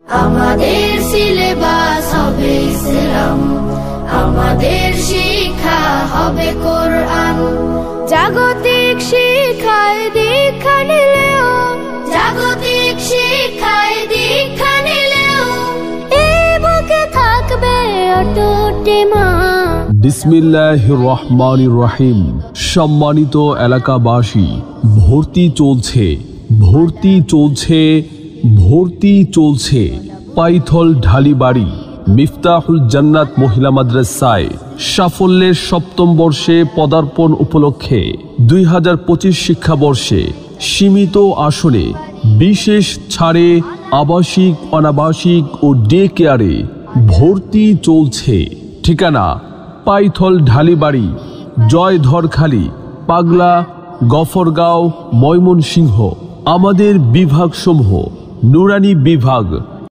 আমাদের সিলেবাস হবে ইসলাম, আমাদের শিক্ষা হবে কোরআন। জাগতিক শিক্ষায় দীক্ষা নিলেও, জাগতিক শিক্ষায় দীক্ষা নিলেও এই বুকে থাকবে অটুট ঈমান। বিসমিল্লাহির রহমানির রহিম। সম্মানিত এলাকাবাসী, ভর্তি চলছে, ভর্তি চলছে, ভর্তি চলছে পাইথল ঢালিবাড়ি মিফতাহুল জান্নাত মহিলা মাদ্রাসায় সাফল্যের সপ্তম বর্ষে পদার্পণ উপলক্ষে 2025 শিক্ষাবর্ষে সীমিত আসনে বিশেষ ছাড়ে আবাসিক, অনাবাসিক ও ডে কেয়ারে ভর্তি চলছে। ঠিকানা পাইথল ঢালিবাড়ি, জয়ধরখালী, পাগলা, গফরগাঁও, ময়মনসিংহ। আমাদের বিভাগসমূহ: নুরানি বিভাগ